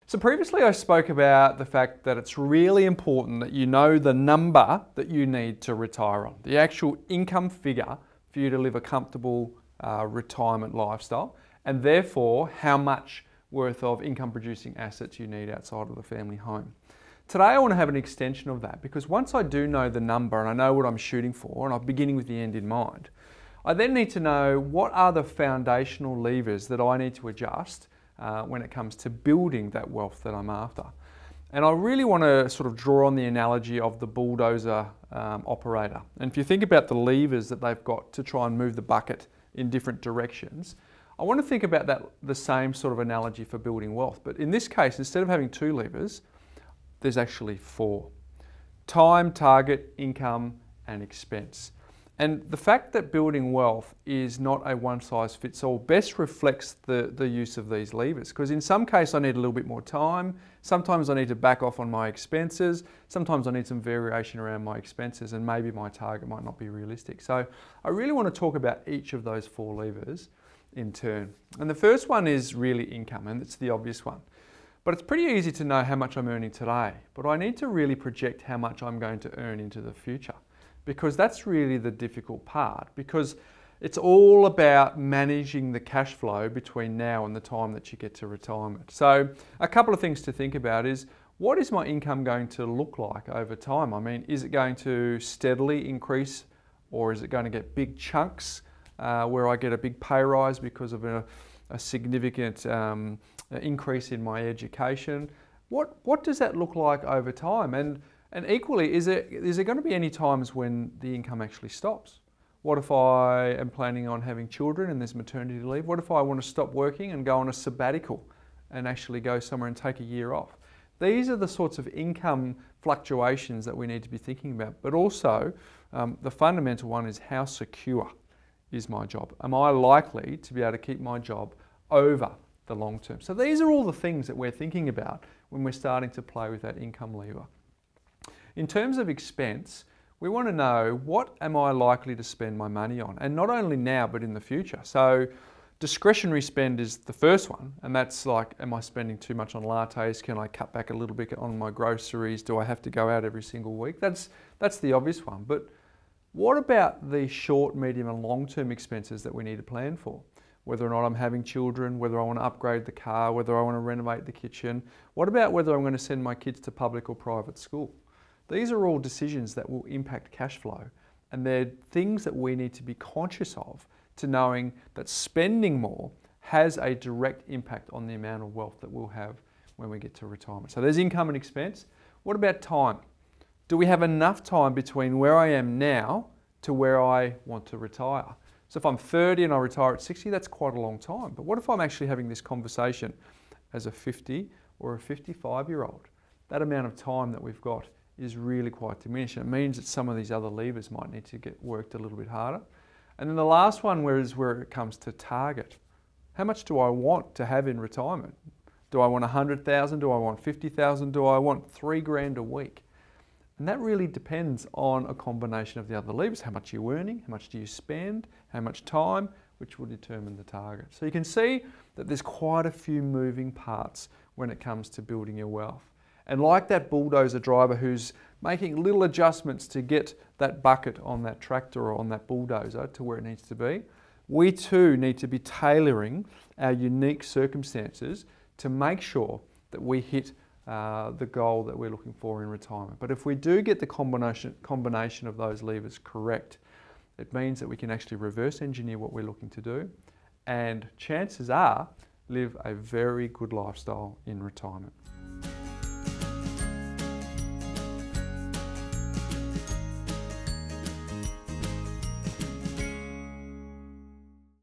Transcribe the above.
So previously I spoke about the fact that it's really important that you know the number that you need to retire on, the actual income figure for you to live a comfortable retirement lifestyle, and therefore how much worth of income producing assets you need outside of the family home. Today I want to have an extension of that, because once I do know the number and I know what I'm shooting for and I'm beginning with the end in mind, I then need to know what are the foundational levers that I need to adjust when it comes to building that wealth that I'm after. And I really want to sort of draw on the analogy of the bulldozer operator. And if you think about the levers that they've got to try and move the bucket in different directions, I want to think about that the same sort of analogy for building wealth. But in this case, instead of having 2 levers, there's actually 4. Time, target, income, and expense. And the fact that building wealth is not a one-size-fits-all best reflects the use of these levers. Because in some cases I need a little bit more time, sometimes I need to back off on my expenses, sometimes I need some variation around my expenses, and maybe my target might not be realistic. So I really want to talk about each of those 4 levers in turn. And the first one is really income, and it's the obvious one. But it's pretty easy to know how much I'm earning today, but I need to really project how much I'm going to earn into the future. Because that's really the difficult part, because it's all about managing the cash flow between now and the time that you get to retirement. So a couple of things to think about is, what is my income going to look like over time? I mean, is it going to steadily increase, or is it going to get big chunks where I get a big pay rise because of a significant increase in my education? What does that look like over time? And equally, is there going to be any times when the income actually stops? What if I am planning on having children and there's maternity leave? What if I want to stop working and go on a sabbatical and actually go somewhere and take a year off? These are the sorts of income fluctuations that we need to be thinking about. But also, the fundamental one is, how secure is my job? Am I likely to be able to keep my job over the long term? So these are all the things that we're thinking about when we're starting to play with that income lever. In terms of expense, we want to know, what am I likely to spend my money on? And not only now, but in the future. So discretionary spend is the first one, and that's like, am I spending too much on lattes? Can I cut back a little bit on my groceries? Do I have to go out every single week? That's the obvious one. But what about the short, medium and long-term expenses that we need to plan for? Whether or not I'm having children, whether I want to upgrade the car, whether I want to renovate the kitchen. What about whether I'm going to send my kids to public or private school? These are all decisions that will impact cash flow, and they're things that we need to be conscious of, to knowing that spending more has a direct impact on the amount of wealth that we'll have when we get to retirement. So there's income and expense. What about time? Do we have enough time between where I am now to where I want to retire? So if I'm 30 and I retire at 60, that's quite a long time. But what if I'm actually having this conversation as a 50 or a 55-year-old? That amount of time that we've got is really quite diminished. It means that some of these other levers might need to get worked a little bit harder. And then the last one is where it comes to target. How much do I want to have in retirement? Do I want 100,000? Do I want 50,000? Do I want $3,000 a week? And that really depends on a combination of the other levers. How much are you earning? How much do you spend? How much time? Which will determine the target. So you can see that there's quite a few moving parts when it comes to building your wealth. And like that bulldozer driver who's making little adjustments to get that bucket on that tractor or on that bulldozer to where it needs to be, we too need to be tailoring our unique circumstances to make sure that we hit the goal that we're looking for in retirement. But if we do get the combination of those levers correct, it means that we can actually reverse engineer what we're looking to do, and chances are live a very good lifestyle in retirement.